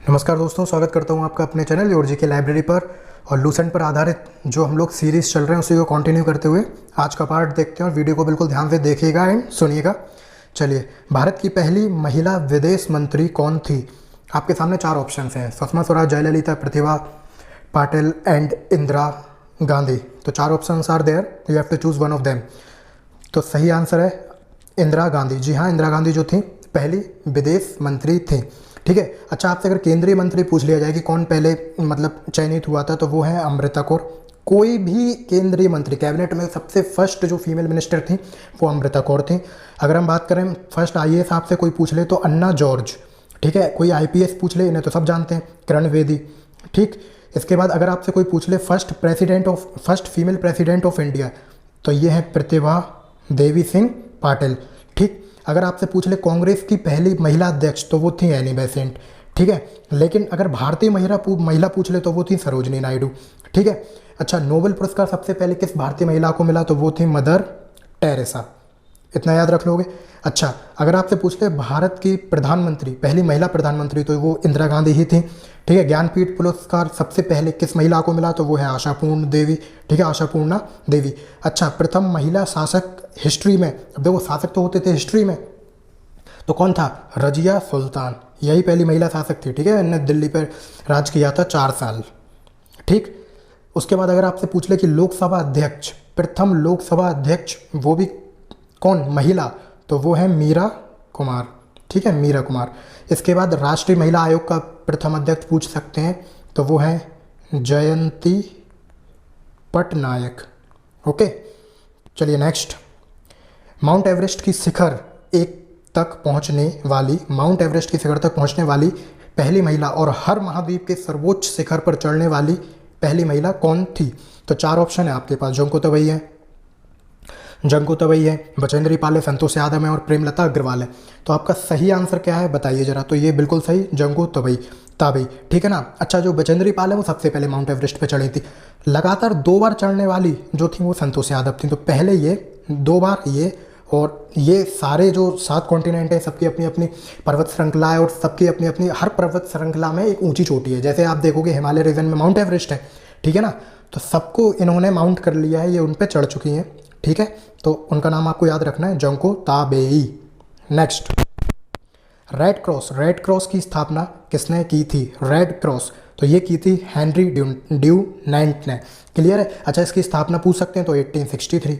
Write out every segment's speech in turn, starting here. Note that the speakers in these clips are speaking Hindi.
नमस्कार दोस्तों, स्वागत करता हूं आपका अपने चैनल योर जी के लाइब्रेरी पर। और लूसेंट पर आधारित जो हम लोग सीरीज़ चल रहे हैं उसी को कंटिन्यू करते हुए आज का पार्ट देखते हैं और वीडियो को बिल्कुल ध्यान से देखिएगा एंड सुनिएगा। चलिए, भारत की पहली महिला विदेश मंत्री कौन थी? आपके सामने चार ऑप्शन हैं: सुषमा स्वराज, जयललिता, प्रतिभा पाटिल एंड इंदिरा गांधी। तो चार option are there, you have to choose one of them. तो सही आंसर है इंदिरा गांधी। जी हाँ, इंदिरा गांधी जो थी पहली विदेश मंत्री थी। ठीक है। अच्छा, आपसे अगर केंद्रीय मंत्री पूछ लिया जाए कि कौन पहले चयनित हुआ था, तो वो है अमृता कौर। कोई भी केंद्रीय मंत्री कैबिनेट में सबसे फर्स्ट जो फीमेल मिनिस्टर थी वो अमृता कौर थी। अगर हम बात करें फर्स्ट आईएएस आपसे कोई पूछ ले तो अन्ना जॉर्ज। ठीक है। कोई आईपीएस पूछ ले, इन्हें तो सब जानते हैं, किरण बेदी। ठीक। इसके बाद अगर आपसे कोई पूछ ले first female president of India, तो ये है प्रतिभा देवी सिंह पाटिल। ठीक। अगर आपसे पूछ ले कांग्रेस की पहली महिला अध्यक्ष, तो वो थी एनी बेसेंट। ठीक है। लेकिन अगर भारतीय महिला पूछ ले तो वो थी सरोजनी नायडू। ठीक है। अच्छा, नोबेल पुरस्कार सबसे पहले किस भारतीय महिला को मिला, तो वो थी मदर टेरेसा। इतना याद रख लोगे। अच्छा, अगर आपसे पूछ ले भारत की प्रधानमंत्री, पहली महिला प्रधानमंत्री, तो वो इंदिरा गांधी ही थी। ठीक है। ज्ञानपीठ पुरस्कार सबसे पहले किस महिला को मिला, तो वो है आशापूर्ण देवी। ठीक है, आशापूर्णा देवी। अच्छा, प्रथम महिला शासक हिस्ट्री में, अब देखो शासक तो होते थे हिस्ट्री में, तो कौन था? रजिया सुल्तान। यही पहली महिला शासक थी। ठीक है। इन्होंने दिल्ली पर राज किया था 4 साल। ठीक। उसके बाद अगर आपसे पूछ ले कि लोकसभा अध्यक्ष, प्रथम लोकसभा अध्यक्ष वो भी कौन महिला, तो वो है मीरा कुमार। ठीक है, मीरा कुमार। इसके बाद राष्ट्रीय महिला आयोग का प्रथम अध्यक्ष पूछ सकते हैं, तो वो है जयंती पटनायक। ओके। चलिए नेक्स्ट, माउंट एवरेस्ट की शिखर तक पहुंचने वाली पहली महिला और हर महाद्वीप के सर्वोच्च शिखर पर चढ़ने वाली पहली महिला कौन थी? तो चार ऑप्शन है आपके पास। जंको तबई है, बचेंद्री पाल है, संतोष यादव है और प्रेमलता अग्रवाल है। तो आपका सही आंसर क्या है बताइए जरा। तो ये बिल्कुल सही, जंको ताबई। ठीक है ना। अच्छा, जो बचेंद्री पाल है वो सबसे पहले माउंट एवरेस्ट पे चढ़ी थी। लगातार 2 बार चढ़ने वाली जो थी वो संतोष यादव थी। तो पहले ये 2 बार ये, और ये सारे जो 7 कॉन्टिनेंट है सबकी अपनी अपनी पर्वत श्रृंखला है और सबकी अपनी अपनी हर पर्वत श्रृंखला में एक ऊंची चोटी है। जैसे आप देखोगे हिमालय रीजन में माउंट एवरेस्ट है। ठीक है ना। तो सबको इन्होंने माउंट कर लिया है, ये उन पे चढ़ चुकी हैं। ठीक है। तो उनका नाम आपको याद रखना है, Junko Tabei. Next, red cross की स्थापना किसने की थी? रेड क्रॉस, तो ये की थी हेनरी ड्यूनेंट ने। क्लियर है। अच्छा, इसकी स्थापना पूछ सकते हैं तो 1863।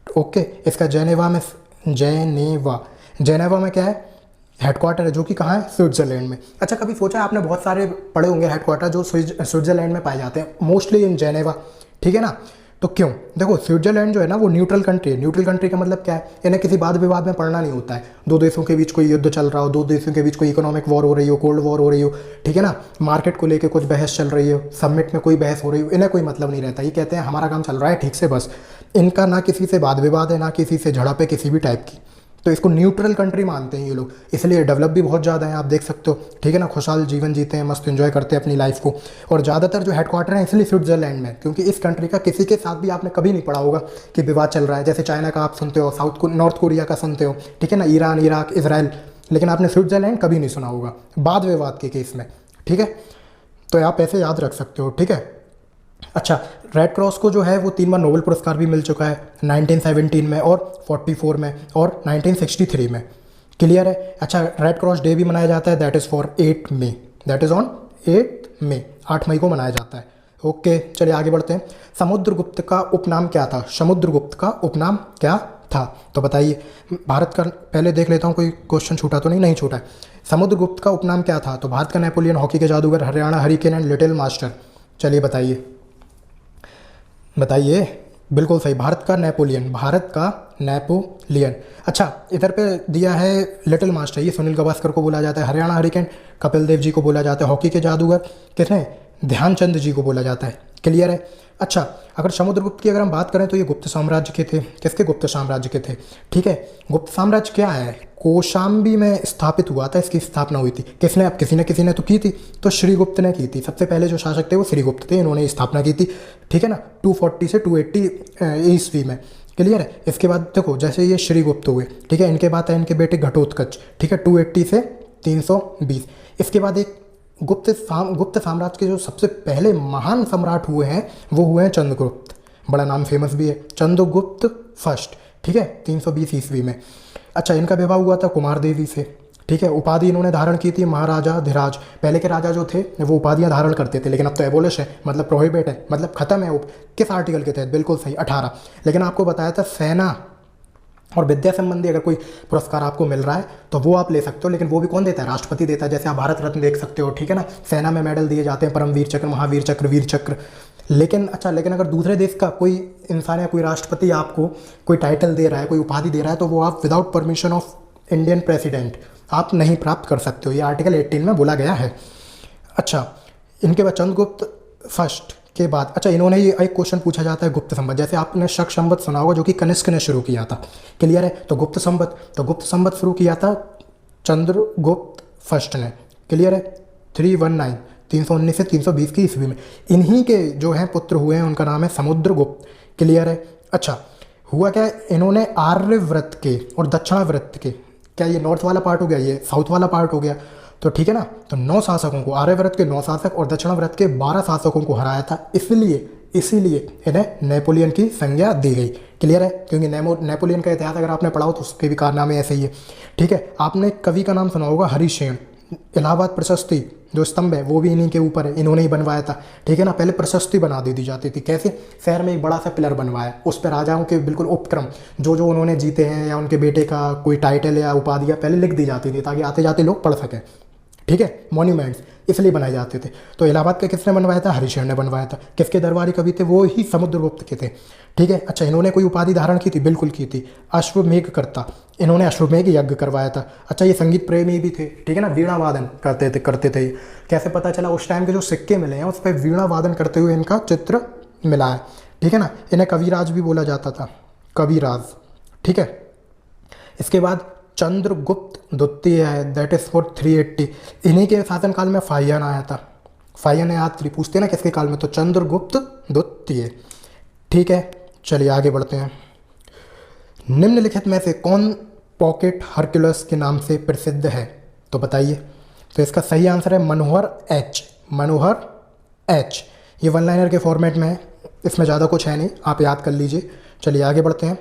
ओके। इसका जेनेवा में क्या है? हेडक्वार्टर है, जो कि कहाँ है? स्विट्जरलैंड में। अच्छा, कभी सोचा है आपने, बहुत सारे पढ़े होंगे हेडक्वार्टर जो स्विट्जरलैंड में पाए जाते हैं, मोस्टली इन जेनेवा। ठीक है ना। तो क्यों? देखो, स्विट्जरलैंड जो है ना वो न्यूट्रल कंट्री है। न्यूट्रल कंट्री का मतलब क्या है? इन्हें किसी वाद विवाद में पड़ना नहीं होता है। 2 देशों के बीच कोई युद्ध चल रहा हो, 2 देशों के बीच कोई इकोनॉमिक वॉर हो रही हो, कोल्ड वॉर हो रही हो, ठीक है ना, मार्केट को लेकर कुछ बहस चल रही हो, समिट में कोई बहस हो रही हो, इन्हें कोई मतलब नहीं रहता। ये कहते हैं हमारा काम चल रहा है ठीक से, बस। इनका ना किसी से वाद विवाद है, ना किसी से झड़प है किसी भी टाइप की। तो इसको न्यूट्रल कंट्री मानते हैं ये लोग, इसलिए डेवलप भी बहुत ज़्यादा है, आप देख सकते हो। ठीक है ना। खुशहाल जीवन जीते हैं, मस्त एंजॉय करते हैं अपनी लाइफ को। और ज़्यादातर जो हेडक्वार्टर है इसलिए स्विट्जरलैंड में, क्योंकि इस कंट्री का किसी के साथ भी आपने कभी नहीं पढ़ा होगा कि विवाद चल रहा है। जैसे चाइना का आप सुनते हो, नॉर्थ कोरिया का सुनते हो, ठीक है ना, ईरान, इराक, इसराइल, लेकिन आपने स्विट्जरलैंड कभी नहीं सुना होगा वाद विवाद के केस में। ठीक है। तो आप ऐसे याद रख सकते हो। ठीक है। अच्छा, रेड क्रॉस को जो है वो 3 बार नोबेल पुरस्कार भी मिल चुका है, 1917 में और 44 में और 1963 में। क्लियर है। अच्छा, रेड क्रॉस डे भी मनाया जाता है, that is for 8 May, that is on 8 May, 8 मई को मनाया जाता है। ओके। चलिए आगे बढ़ते हैं। समुद्रगुप्त का उपनाम क्या था? समुद्रगुप्त का उपनाम क्या था? तो बताइए। भारत का पहले देख लेता हूँ कोई क्वेश्चन छूटा तो नहीं छूटा है। समुद्रगुप्त का उपनाम क्या था? तो भारत का नेपोलियन, हॉकी के जादूगर, Haryana hurricane and little master. चलिए बताइए। बिल्कुल सही, भारत का नेपोलियन। अच्छा, इधर पे दिया है लिटिल मास्टर, ये सुनील गावस्कर को बोला जाता है। हरियाणा हरिकेन कपिल देव जी को बोला जाता है। हॉकी के जादूगर किसने? ध्यानचंद जी को बोला जाता है। क्लियर है। अच्छा, अगर समुद्रगुप्त की अगर हम बात करें तो ये गुप्त साम्राज्य के थे। किसके? गुप्त साम्राज्य के थे। ठीक है। गुप्त साम्राज्य क्या है? कौशाम्बी में स्थापित हुआ था, इसकी स्थापना हुई थी। किसने? अब किसी ने तो की थी, तो श्रीगुप्त ने की थी। सबसे पहले जो शासक थे वो श्रीगुप्त थे, इन्होंने स्थापना की थी। ठीक है ना। 240 से 280 ईस्वी में। क्लियर है। इसके बाद देखो, जैसे ये श्रीगुप्त हुए, ठीक है, इनके बाद है इनके बेटे घटोत्कच। ठीक है, 280 से 320। इसके बाद एक गुप्त साम्राज्य के जो सबसे पहले महान सम्राट हुए हैं वो हुए हैं चंद्रगुप्त। बड़ा नाम फेमस भी है, चंद्रगुप्त फर्स्ट, ठीक है, 320 ईस्वी में। अच्छा, इनका विवाह हुआ था कुमार देवी से, ठीक है। उपाधि इन्होंने धारण की थी महाराजा धीराज। पहले के राजा जो थे वो उपाधियां धारण करते थे, लेकिन अब तो एबोलिश है, मतलब प्रोहिबिट है, मतलब खत्म है वो। किस आर्टिकल के तहत? बिल्कुल सही, 18। लेकिन आपको बताया था सेना और विद्या संबंधी अगर कोई पुरस्कार आपको मिल रहा है तो वो आप ले सकते हो, लेकिन वो भी कौन देता है? राष्ट्रपति देता है। जैसे आप भारत रत्न देख सकते हो, ठीक है ना, सेना में मेडल दिए जाते हैं, परमवीर चक्र, महावीर चक्र, वीर चक्र। लेकिन अगर दूसरे देश का कोई इंसान या कोई राष्ट्रपति आपको कोई टाइटल दे रहा है, कोई उपाधि दे रहा है, तो वो आप without permission of Indian president आप नहीं प्राप्त कर सकते हो। ये आर्टिकल 18 में बोला गया है। अच्छा, इनके बाद चंद्रगुप्त फर्स्ट के बाद, अच्छा, इन्होंने ये एक क्वेश्चन पूछा जाता है गुप्त संवत। जैसे आपने शक संवत सुना होगा जो कि कनिष्क ने शुरू किया था, क्लियर है। तो गुप्त संवत शुरू किया था चंद्रगुप्त फर्स्ट ने, क्लियर है, 319 319 से 320 की ईस्वी में। इन्हीं के जो हैं पुत्र हुए हैं, उनका नाम है समुद्रगुप्त, क्लियर है। अच्छा, हुआ क्या, इन्होंने आर्यव्रत के और दक्षिणाव्रत के, क्या ये नॉर्थ वाला पार्ट हो गया, ये साउथ वाला पार्ट हो गया, तो ठीक है ना। तो 9 शासकों को, आर्यव्रत के 9 शासक और दक्षिणाव्रत के 12 शासकों को हराया था। इसीलिए इन्हें नेपोलियन की संज्ञा दी गई, क्लियर है। क्योंकि नेपोलियन का इतिहास अगर आपने पढ़ा हो तो उसके भी कारनामे ऐसे ही है, ठीक है। आपने कवि का नाम सुना होगा हरिसेन। इलाहाबाद प्रशस्ति जो स्तंभ है वो भी इन्हीं के ऊपर है, इन्होंने ही बनवाया था, ठीक है ना। पहले प्रशस्ति बना दी जाती थी, कैसे? शहर में एक बड़ा सा पिलर बनवाया, उस पर राजाओं के बिल्कुल उपक्रम जो उन्होंने जीते हैं या उनके बेटे का कोई टाइटल या उपाधियाँ पहले लिख दी जाती थी, ताकि आते जाते लोग पढ़ सकें, ठीक है। मॉन्यूमेंट्स इसलिए बनाए जाते थे। तो इलाहाबाद का किसने बनवाया था? हरिशेन ने बनवाया था। किसके दरबारी कवि थे? वो ही समुद्रगुप्त के थे, ठीक है। अच्छा, इन्होंने कोई उपाधि धारण की थी? बिल्कुल की थी, अश्वमेघकर्ता। इन्होंने अश्वमेघ यज्ञ करवाया था। अच्छा, ये संगीत प्रेमी भी थे, ठीक है ना, वीणा वादन करते थे। कैसे पता चला? उस टाइम के जो सिक्के मिले हैं उस पर वीणा वादन करते हुए इनका चित्र मिला है, ठीक है ना। इन्हें कविराज भी बोला जाता था, कविराज, ठीक है। इसके बाद चंद्रगुप्त द्वितीय है, दैट इज फॉर 380। इन्हीं के शासनकाल में फाहियान आया था। फाहियान याद पूछते हैं ना किसके काल में, तो चंद्रगुप्त द्वितीय, ठीक है। चलिए आगे बढ़ते हैं। निम्नलिखित में से कौन पॉकेट हरक्यूलस के नाम से प्रसिद्ध है? तो बताइए। तो इसका सही आंसर है मनोहर एच। मनोहर एच। ये वन लाइनर के फॉर्मेट में है, इसमें ज़्यादा कुछ है नहीं, आप याद कर लीजिए। चलिए आगे बढ़ते हैं।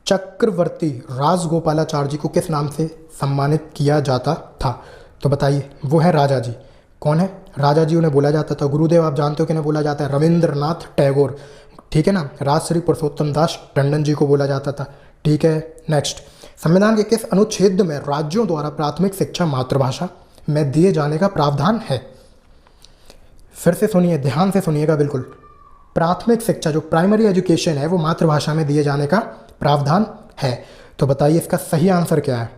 चक्रवर्ती राजगोपालाचार्य जी को किस नाम से सम्मानित किया जाता था? तो बताइए। वो है राजा जी। कौन है? राजा जी उन्हें बोला जाता था। गुरुदेव आप जानते हो कि इन्हें बोला जाता है रविंद्रनाथ टैगोर, ठीक है ना। राजश्री पुरुषोत्तम दास टंडन जी को बोला जाता था, ठीक है। नेक्स्ट, संविधान के किस अनुच्छेद में राज्यों द्वारा प्राथमिक शिक्षा मातृभाषा में दिए जाने का प्रावधान है? फिर से सुनिए, ध्यान से सुनिएगा बिल्कुल। प्राथमिक शिक्षा जो प्राइमरी एजुकेशन है वो मातृभाषा में दिए जाने का प्रावधान है। तो बताइए इसका सही आंसर क्या है?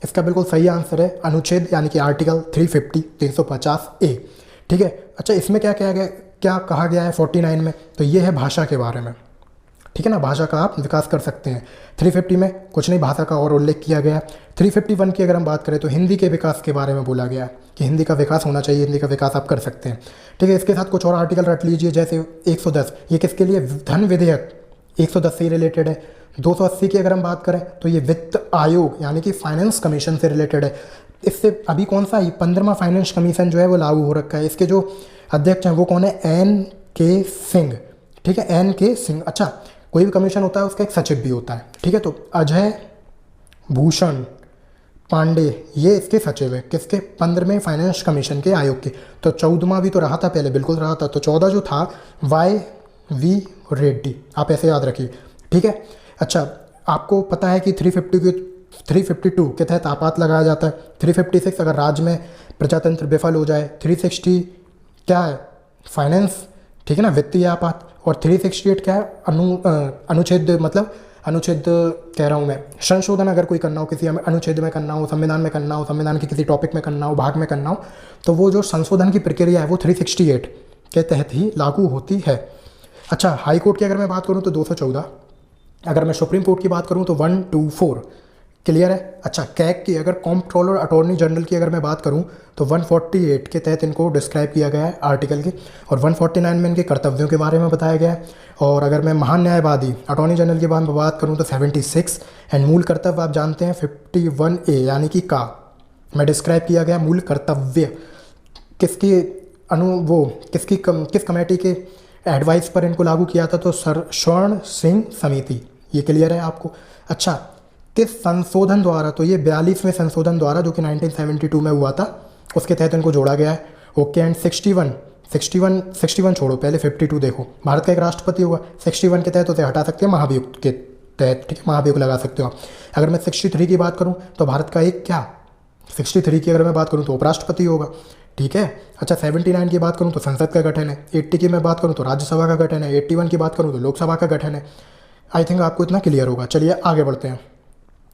इसका बिल्कुल सही आंसर है अनुच्छेद यानी कि आर्टिकल 350 350A, ठीक है। अच्छा, इसमें क्या कहा गया है 49 में? तो ये है भाषा के बारे में, ठीक है ना। भाषा का आप विकास कर सकते हैं। 350 में कुछ नहीं, भाषा का और उल्लेख किया गया है। 351 की अगर हम बात करें तो हिंदी के विकास के बारे में बोला गया है कि हिंदी का विकास होना चाहिए, हिंदी का विकास आप कर सकते हैं, ठीक है। इसके साथ कुछ और आर्टिकल रट लीजिए, जैसे 110, ये किसके लिए? धन विधेयक 110 से रिलेटेड है। 280 की अगर हम बात करें तो ये वित्त आयोग यानी कि फाइनेंस कमीशन से रिलेटेड है। इससे अभी कौन सा 15वां फाइनेंस कमीशन जो है वो लागू हो रखा है। इसके जो अध्यक्ष हैं वो कौन है? N.K. सिंह, ठीक है, N.K. सिंह। अच्छा, कोई भी कमीशन होता है उसका एक सचिव भी होता है, ठीक है। तो अजय भूषण पांडे ये इसके सचिव है, किसके? 15वें फाइनेंस कमीशन के आयोग के। तो 14वां भी तो रहा था पहले, बिल्कुल रहा था। तो 14 जो था Y.V. रेड्डी, आप ऐसे याद रखिए, ठीक है। अच्छा, आपको पता है कि 352 के तहत आपात लगाया जाता है। 356 अगर राज्य में प्रजातंत्र विफल हो जाए। 360 क्या है? फाइनेंस, ठीक है ना, वित्तीय आपात। और 368 क्या है? अनुच्छेद, मतलब अनुच्छेद कह रहा हूँ मैं, संशोधन अगर कोई करना हो, किसी अनुच्छेद में करना हो, संविधान में करना हो, संविधान के किसी टॉपिक में करना हो, भाग में करना हो, तो वो जो संशोधन की प्रक्रिया है वो 368 के तहत ही लागू होती है। अच्छा, हाई कोर्ट की अगर मैं बात करूँ तो 214, अगर मैं सुप्रीम कोर्ट की बात करूँ तो 124, क्लियर है। अच्छा, कैग की अगर कॉम्प्ट्रोलर अटॉर्नी जनरल की अगर मैं बात करूं तो 148 के तहत इनको डिस्क्राइब किया गया है आर्टिकल के, और 149 में इनके कर्तव्यों के बारे में बताया गया है। और अगर मैं महान न्यायवादी अटॉर्नी जनरल के बारे में बात करूं तो 76, एंड मूल कर्तव्य आप जानते हैं 51A यानी कि का में डिस्क्राइब किया गया मूल कर्तव्य, किसकी किस कमेटी के एडवाइस पर इनको लागू किया था? तो स्वर्ण सिंह समिति। ये क्लियर है आपको? अच्छा, किस संशोधन द्वारा? तो ये 42वें संशोधन द्वारा जो कि 1972 में हुआ था, उसके तहत इनको जोड़ा गया है। ओके, एंड 61 छोड़ो, पहले 52 देखो। भारत का एक राष्ट्रपति होगा, 61 के तहत उसे हटा सकते हैं महाभियोग के तहत, ठीक है, महाभियोग लगा सकते हो आप। अगर मैं 63 की बात करूँ तो भारत का एक क्या 63 की अगर मैं बात करूँ तो उपराष्ट्रपति होगा, ठीक है। अच्छा, 79 की बात करूँ तो संसद का गठन है, 80 की मैं बात करूँ तो राज्यसभा का गठन है, 81 की बात करूँ तो लोकसभा का गठन है। आई थिंक आपको इतना क्लियर होगा। चलिए आगे बढ़ते हैं।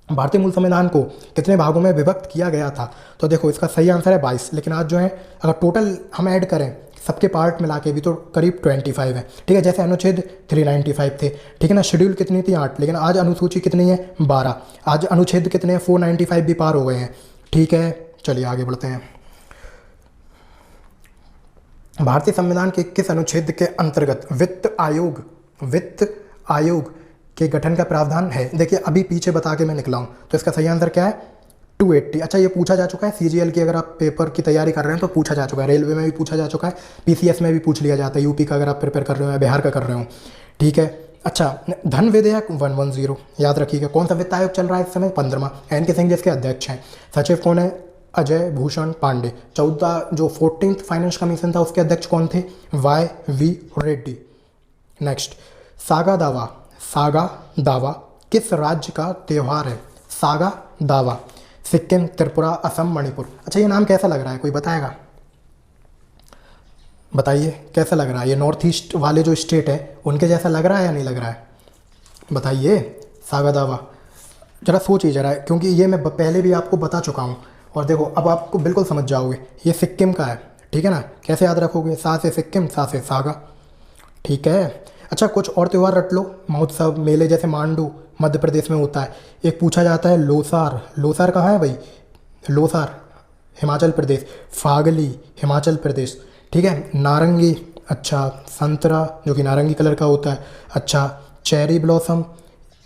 भारतीय मूल संविधान को कितने भागों में विभक्त किया गया था? तो देखो इसका सही आंसर है 22, लेकिन आज जो है अगर टोटल हम ऐड करें सबके पार्ट मिला के भी तो करीब 25 है, ठीक है। जैसे अनुच्छेद 395 थे, ठीक है ना। शेड्यूल कितनी थी? 8, लेकिन आज अनुसूची कितनी है? 12। आज अनुच्छेद कितने हैं? 495 भी पार हो गए हैं, ठीक है। चलिए आगे बढ़ते हैं। भारतीय संविधान के किस अनुच्छेद के अंतर्गत वित्त आयोग के गठन का प्रावधान है? देखिए अभी पीछे बता के मैं निकला हूँ, तो इसका सही आंसर क्या है? 280। अच्छा, ये पूछा जा चुका है CGL की, अगर आप पेपर की तैयारी कर रहे हैं तो पूछा जा चुका है। रेलवे में भी पूछा जा चुका है, PCS में भी पूछ लिया जाता है, यूपी का अगर आप प्रिपेयर कर रहे हो या बिहार का कर रहे हो, ठीक है। अच्छा, धन विधेयक 110 याद रखिएगा। कौन सा वित्त आयोग चल रहा है इस समय? 15वां। NK सिंह जिसके अध्यक्ष हैं। सचिव कौन है? अजय भूषण पांडे। 14 जो 14th फाइनेंस कमीशन था उसके अध्यक्ष कौन थे? YV रेड्डी। नेक्स्ट, सागा दावा किस राज्य का त्यौहार है? सागा दावा सिक्किम, त्रिपुरा, असम, मणिपुर। अच्छा, ये नाम कैसा लग रहा है? कोई बताएगा? बताइए कैसा लग रहा है? ये नॉर्थ ईस्ट वाले जो स्टेट है उनके जैसा लग रहा है या नहीं लग रहा है? बताइए। सागा दावा, जरा सोचिए जरा, क्योंकि ये मैं पहले भी आपको बता चुका हूँ। और देखो अब आपको बिल्कुल समझ जाओगे, ये सिक्किम का है, ठीक है ना। कैसे याद रखोगे? सा से सिक्किम, सा से सागा, ठीक है। अच्छा, कुछ और त्यौहार रट लो, महोत्सव, मेले, जैसे मांडू मध्य प्रदेश में होता है। एक पूछा जाता है लोसार कहाँ है भाई? लोसार हिमाचल प्रदेश। फागली हिमाचल प्रदेश, ठीक है। नारंगी, अच्छा, संतरा जो कि नारंगी कलर का होता है। अच्छा, चेरी ब्लॉसम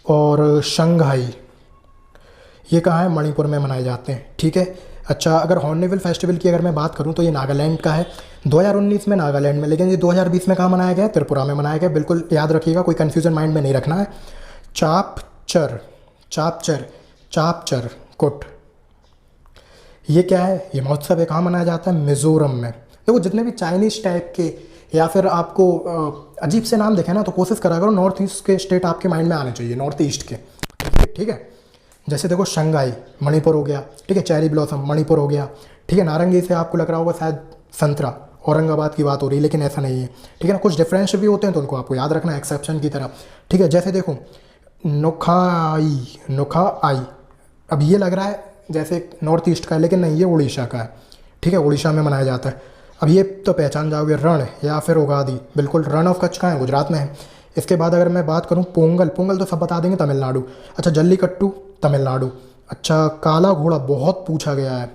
और शंघाई, ये कहाँ है? मणिपुर में मनाए जाते हैं, ठीक है। अच्छा, अगर हॉर्नबिल फेस्टिवल की अगर मैं बात करूँ तो ये नागालैंड का है। 2019 में नागालैंड में, लेकिन ये 2020 में कहाँ मनाया गया? त्रिपुरा में मनाया गया। बिल्कुल याद रखिएगा, कोई कन्फ्यूजन माइंड में नहीं रखना है। चापचर कुट, ये क्या है? ये महोत्सव है, कहाँ मनाया जाता है? मिजोरम में। देखो जितने भी चाइनीज़ टाइप के या फिर आपको अजीब से नाम देखे ना, तो कोशिश करा करो नॉर्थ ईस्ट के स्टेट आपके माइंड में आने चाहिए, नॉर्थ ईस्ट के, ठीक है। जैसे देखो शंघाई मणिपुर हो गया, ठीक है। चेरी ब्लॉसम मणिपुर हो गया, ठीक है। नारंगी से आपको लग रहा होगा शायद संतरा, औरंगाबाद की बात हो रही है, लेकिन ऐसा नहीं है, ठीक है ना। कुछ डिफरेंस भी होते हैं तो उनको आपको याद रखना है एक्सेप्शन की तरह, ठीक है। जैसे देखो नुखाई, अब ये लग रहा है जैसे नॉर्थ ईस्ट का है, लेकिन नहीं, ये उड़ीसा का है, ठीक है। उड़ीसा में मनाया जाता है। अब ये तो पहचान जाओगे, रण या फिर उगादी, बिल्कुल। रण ऑफ कच्छ कहाँ है? गुजरात में है। इसके बाद अगर मैं बात करूँ पोंगल तो सब बता देंगे, तमिलनाडु। अच्छा, जल्लीकट्टू तमिलनाडु। अच्छा, काला घोड़ा बहुत पूछा गया है,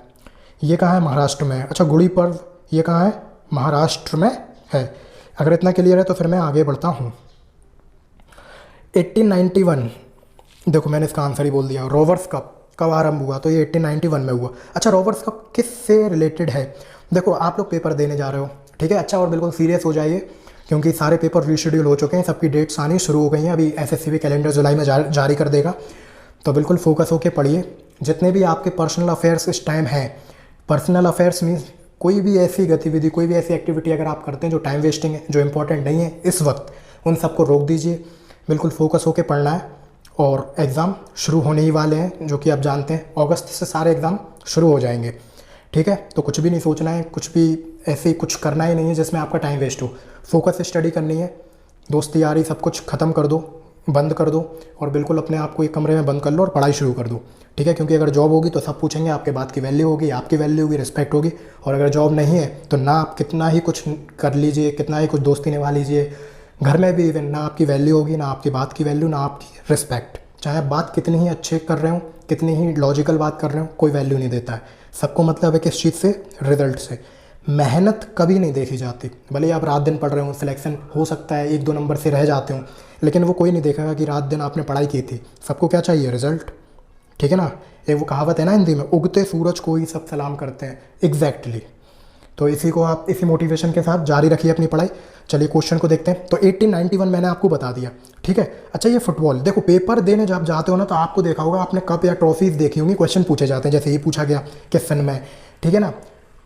ये कहाँ है? महाराष्ट्र में है। अच्छा, गुड़ी पर्व, ये कहाँ है? महाराष्ट्र में है। अगर इतना क्लियर है तो फिर मैं आगे बढ़ता हूँ। 1891, देखो मैंने इसका आंसर ही बोल दिया। रोवर्स कप कब आरंभ हुआ? तो ये 1891 में हुआ। अच्छा, रोवर्स कप किससे रिलेटेड है? देखो आप लोग पेपर देने जा रहे हो, ठीक है। अच्छा, और बिल्कुल सीरियस हो जाइए, क्योंकि सारे पेपर रीशेड्यूल हो चुके हैं, सबकी डेट्स आनी शुरू हो गई हैं। अभी SSC भी कैलेंडर जुलाई में जारी कर देगा, तो बिल्कुल फोकस होकर पढ़िए। जितने भी आपके पर्सनल अफेयर्स इस टाइम हैं, पर्सनल अफेयर्स मीन्स कोई भी ऐसी गतिविधि, कोई भी ऐसी एक्टिविटी अगर आप करते हैं जो टाइम वेस्टिंग है, जो इंपॉर्टेंट नहीं है इस वक्त, उन सबको रोक दीजिए। बिल्कुल फोकस होकर पढ़ना है। और एग्ज़ाम शुरू होने ही वाले हैं, जो कि आप जानते हैं अगस्त से सारे एग्ज़ाम शुरू हो जाएंगे, ठीक है। तो कुछ भी नहीं सोचना है, कुछ भी ऐसे कुछ करना ही नहीं है जिसमें आपका टाइम वेस्ट हो। फोकस से स्टडी करनी है। दोस्ती यारी सब कुछ ख़त्म कर दो, बंद कर दो, और बिल्कुल अपने आप को एक कमरे में बंद कर लो और पढ़ाई शुरू कर दो, ठीक है। क्योंकि अगर जॉब होगी तो सब पूछेंगे, आपके बात की वैल्यू होगी, आपकी वैल्यू होगी, रिस्पेक्ट होगी। और अगर जॉब नहीं है तो ना आप कितना ही कुछ कर लीजिए, कितना ही कुछ दोस्ती निभा लीजिए, घर में भी इवन ना आपकी वैल्यू होगी, ना आपकी बात की वैल्यू, ना आपकी रिस्पेक्ट। चाहे आप बात कितनी ही अच्छे कर रहे हो, कितनी ही लॉजिकल बात कर रहे हो, कोई वैल्यू नहीं देता है। सबको मतलब है किस चीज़ से? रिजल्ट से। मेहनत कभी नहीं देखी जाती। भले ही आप रात दिन पढ़ रहे हो, सिलेक्शन हो सकता है 1-2 नंबर से रह जाते हो, लेकिन वो कोई नहीं देखेगा कि रात दिन आपने पढ़ाई की थी। सबको क्या चाहिए? रिजल्ट, ठीक है ना। एक वो कहावत है ना हिंदी में, उगते सूरज को ही सब सलाम करते हैं। एग्जैक्टली तो इसी को आप इसी मोटिवेशन के साथ जारी रखिए अपनी पढ़ाई। चलिए क्वेश्चन को देखते हैं। तो 1891 मैंने आपको बता दिया, ठीक है। अच्छा ये फुटबॉल, देखो पेपर देने जब जाते हो ना तो आपको देखा होगा आपने कप या ट्रॉफीज देखी होंगी, क्वेश्चन पूछे जाते हैं, जैसे ये पूछा गया किस सन में, ठीक है ना।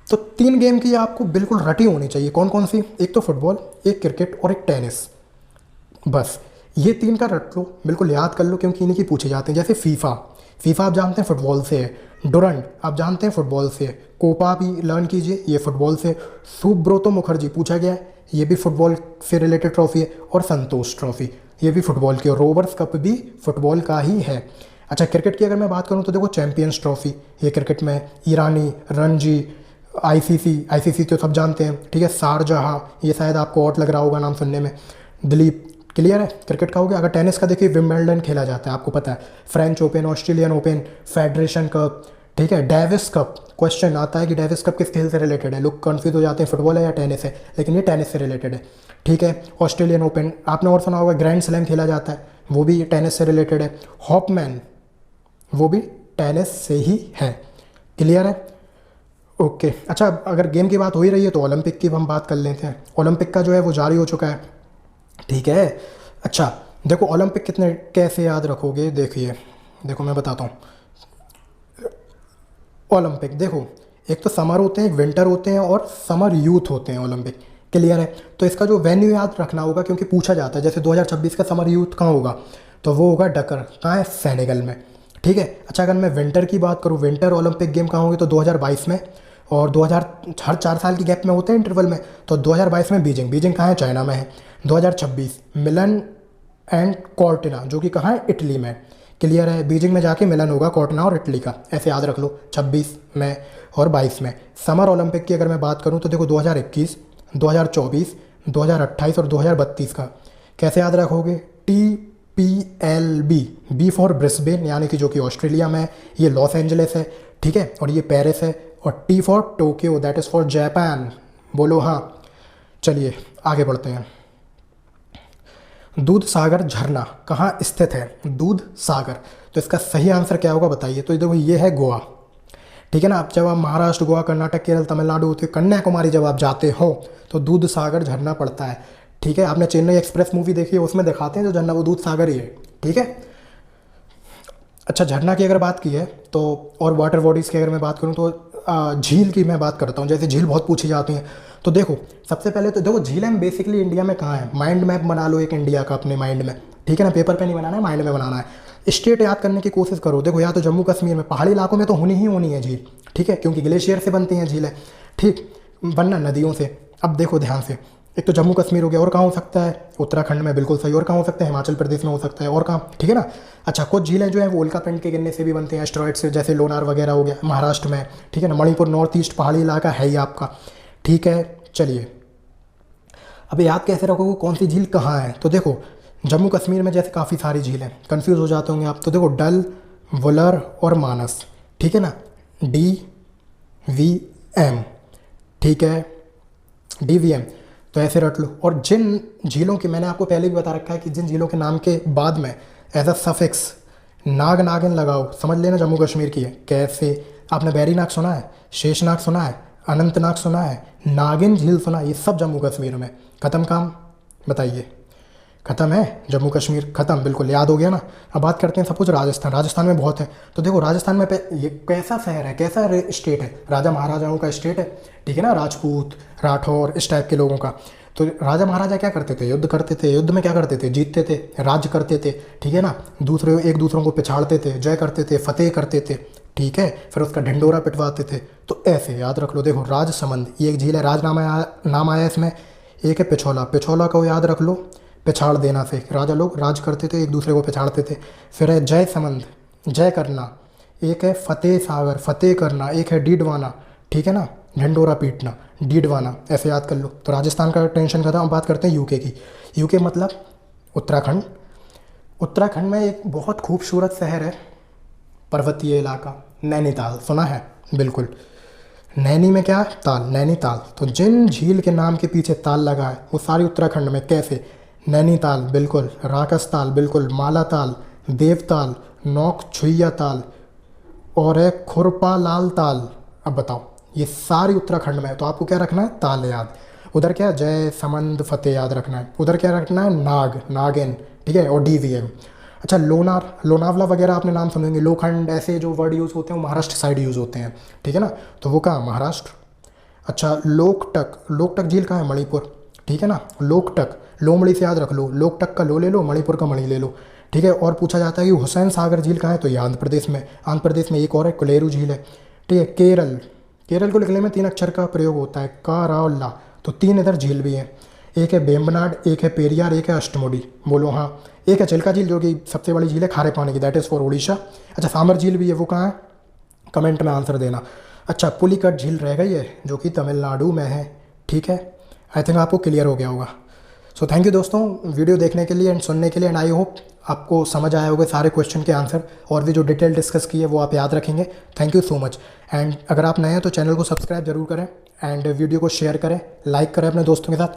तो 3 गेम की आपको बिल्कुल रटी होनी चाहिए। कौन कौन सी? एक तो फुटबॉल, एक क्रिकेट और एक टेनिस। बस ये 3 का रट लो, बिल्कुल याद कर लो, क्योंकि इन्हीं की पूछे जाते हैं। जैसे फीफा आप जानते हैं फुटबॉल से है, डुरंड आप जानते हैं फुटबॉल से है, कोपा भी लर्न कीजिए ये फुटबॉल से, सुब्रोतो मुखर्जी पूछा गया है ये भी फुटबॉल से रिलेटेड ट्रॉफी है, और संतोष ट्रॉफी ये भी फुटबॉल की, और रोवर्स कप भी फुटबॉल का ही है। अच्छा क्रिकेट की अगर मैं बात करूं तो देखो चैंपियंस ट्रॉफी ये क्रिकेट में, ईरानी, रणजी, आईसीसी तो सब जानते हैं, ठीक है। शारजहाँ ये शायद आपको और लग रहा होगा नाम सुनने में। दिलीप, क्लियर है खेल का हो गया। अगर टेनिस का देखिए विंबलडन खेला जाता है, आपको पता है, French open, Australian open, federation cup, ठीक है। डेविस कप, क्वेश्चन आता है कि डेविस कप किस खेल से रिलेटेड है, लोग कंफ्यूज हो जाते हैं फुटबॉल है या टेनिस है, लेकिन ये टेनिस से रिलेटेड है, ठीक है। ऑस्ट्रेलियन ओपन आपने और सुना होगा, ग्रैंड स्लैम खेला जाता है, वो भी टेनिस से रिलेटेड है। हॉपमैन वो भी टेनिस से ही है, क्लियर है, ओके। अच्छा अगर गेम की बात हो ही रही है तो ओलंपिक की हम बात कर लेते हैं। ओलंपिक का जो है वो जारी हो चुका है, ठीक है। अच्छा देखो ओलंपिक कितने कैसे याद रखोगे, देखिए देखो मैं बताता हूँ। ओलंपिक देखो एक तो समर होते हैं, एक विंटर होते हैं और समर यूथ होते हैं ओलंपिक, क्लियर है। तो इसका जो वेन्यू याद रखना होगा, क्योंकि पूछा जाता है, जैसे 2026 का समर यूथ कहाँ होगा, तो वो होगा डकर, कहाँ है, सेनेगल में, ठीक है। अच्छा अगर मैं विंटर की बात करूँ, विंटर ओलंपिक गेम कहाँ होंगे, तो 2022 में, और 2000 हर 4 साल की गैप में होते हैं इंटरवल में, तो 2022 में बीजिंग कहाँ है, चाइना में है। 2026 मिलन एंड कॉर्टिना जो कि कहाँ है, इटली में, क्लियर है। बीजिंग में जाके मिलन होगा कॉर्टिना और इटली का, ऐसे याद रख लो। 26 में और 22 में। समर ओलंपिक की अगर मैं बात करूँ तो देखो 2021, 2024, 2028 और 2032 का कैसे याद रखोगे, TPLB, बी फॉर ब्रिस्बेन यानी कि जो कि ऑस्ट्रेलिया में है, ये लॉस एंजलिस है, ठीक है, और ये पेरिस है, और T for Tokyo that is for Japan, बोलो हाँ। चलिए आगे बढ़ते हैं। दूध सागर झरना कहाँ स्थित है, दूध सागर, तो इसका सही आंसर क्या होगा बताइए। तो देखो ये है गोवा, ठीक है ना। अब जब आप महाराष्ट्र, गोवा, कर्नाटक, केरल, तमिलनाडु होते कन्याकुमारी जब आप जाते हो तो दूध सागर झरना पड़ता है, ठीक है। आपने चेन्नई एक्सप्रेस मूवी देखी है, उसमें दिखाते हैं जो झरना वो दूध सागर ही है, ठीक है। अच्छा झरना की अगर बात की है तो, और वाटर बॉडीज़ की अगर मैं बात करूँ तो झील की मैं बात करता हूँ, जैसे झील बहुत पूछी जाती हैं। तो देखो सबसे पहले तो देखो झीलें बेसिकली इंडिया में कहाँ है, माइंड मैप बना लो एक इंडिया का अपने माइंड में, ठीक है ना। पेपर पे नहीं बनाना है, माइंड में बनाना है। स्टेट याद करने की कोशिश करो, देखो या तो जम्मू कश्मीर में, पहाड़ी इलाकों में तो होनी ही होनी है झील, ठीक है, क्योंकि ग्लेशियर से बनती हैं झीलें, ठीक, वरना नदियों से। अब देखो ध्यान से, एक तो जम्मू कश्मीर हो गया, और कहाँ हो सकता है, उत्तराखंड में, बिल्कुल सही, और कहाँ हो सकता है, हिमाचल प्रदेश में हो सकता है, और कहाँ, ठीक है ना। अच्छा कुछ झीलें जो है वो उल्का पिंड के गिरने से भी बनते हैं, एस्टेरॉइड से, जैसे लोनार वगैरह हो गया महाराष्ट्र में, ठीक है ना। मणिपुर नॉर्थ ईस्ट पहाड़ी इलाका है ही आपका, ठीक है। चलिए अब याद कैसे रखोगे कौन सी झील कहाँ है, तो देखो जम्मू कश्मीर में जैसे काफ़ी सारी झीलें, कन्फ्यूज़ हो जाते होंगे आप, तो देखो डल, वुलर और मानस, ठीक है ना, DVM, ठीक है, DVM, तो ऐसे रट लो। और जिन झीलों की मैंने आपको पहले भी बता रखा है कि जिन झीलों के नाम के बाद में एज अ सफिक्स नाग नागिन लगाओ, समझ लेना जम्मू कश्मीर की है। कैसे, आपने बैरीनाग सुना है, शेषनाग सुना है, अनंतनाग सुना है, नागिन झील सुना है, ये सब जम्मू कश्मीर में। ख़त्म काम, बताइए ख़त्म है, जम्मू कश्मीर ख़त्म, बिल्कुल याद हो गया ना। अब बात करते हैं सब कुछ राजस्थान, राजस्थान में बहुत है। तो देखो राजस्थान में ये कैसा शहर है, कैसा स्टेट है, राजा महाराजाओं का स्टेट है, ठीक है ना, राजपूत, राठौर, इस टाइप के लोगों का। तो राजा महाराजा क्या करते थे, युद्ध करते थे, युद्ध में क्या करते थे, जीतते थे, राज्य करते थे, ठीक है ना, एक दूसरों को पिछाड़ते थे, जय करते थे, फतेह करते थे, ठीक है, फिर उसका ढिंडोरा पिटवाते थे। तो ऐसे याद रख लो। देखो राजसमंद ये एक झील है, नाम आया इसमें। एक है पिछौला, पिछौला को याद रख लो, पिछाड़ देना से, राजा लोग राज करते थे, एक दूसरे को पिछाड़ते थे। फिर है जय समंद, जय करना। एक है फतेह सागर, फतेह करना। एक है डीडवाना, ठीक है ना, ढिंडोरा पीटना, डीडवाना, ऐसे याद कर लो। तो राजस्थान का टेंशन खत्म। अब बात करते हैं यूके की। यूके मतलब उत्तराखंड। उत्तराखंड में एक बहुत खूबसूरत शहर है, पर्वतीय इलाका, नैनीताल, सुना है, बिल्कुल। नैनी में क्या, ताल, नैनीताल। तो जिन झील के नाम के पीछे ताल लगा है वो सारी उत्तराखंड में, कैसे, नैनीताल बिल्कुल, राकसताल बिल्कुल, मालाताल, देवताल, नौक छुइया ताल, और है खुरपा लाल ताल। अब बताओ ये सारी उत्तराखंड में है। तो आपको क्या रखना है, ताल याद। उधर क्या है, जय समंद फतेह याद रखना है। उधर क्या रखना है, नाग, नागिन, ठीक है, और DVM। अच्छा, लोनार, लोनावला वगैरह आपने नाम सुनेंगे। लोखंड, ऐसे जो वर्ड यूज़ होते हैं वो महाराष्ट्र साइड यूज़ होते हैं, ठीक है ना, तो वो कहाँ, महाराष्ट्र। अच्छा, लोकटक, लोकटक झील कहाँ है, मणिपुर, ठीक है ना। लोकटक, लोमड़ी से याद रख लो, लोकटक का लो ले लो, मणिपुर का मणि ले लो, ठीक है। और पूछा जाता है कि हुसैन सागर झील कहाँ है, तो ये आंध्र प्रदेश में। आंध्र प्रदेश में एक और है, कोलेरू झील है, ठीक है। केरल, केरल को लिखने में 3 अक्षर का प्रयोग होता है, का रा और ला, तो 3 इधर झील भी हैं। एक है बेम्बनाड, एक है पेरियार, एक है अष्टमुडी, बोलो हाँ। एक है चिल्का झील जो कि सबसे बड़ी झील है खारे पानी की, दैट इज़ फॉर उड़ीसा। अच्छा, सामर झील भी है, वो कहाँ है, कमेंट में आंसर देना। अच्छा, पुलिकट झील रह गई है जो कि तमिलनाडु में है, ठीक है। आई थिंक आपको क्लियर हो गया होगा। सो थैंक यू दोस्तों वीडियो देखने के लिए एंड सुनने के लिए, एंड आई होप आपको समझ आए होंगे सारे क्वेश्चन के आंसर, और भी जो डिटेल डिस्कस की है वो आप याद रखेंगे। Thank you so much. And अगर आप नए हैं तो चैनल को सब्सक्राइब जरूर करें, एंड वीडियो को शेयर करें, लाइक करें अपने दोस्तों के साथ।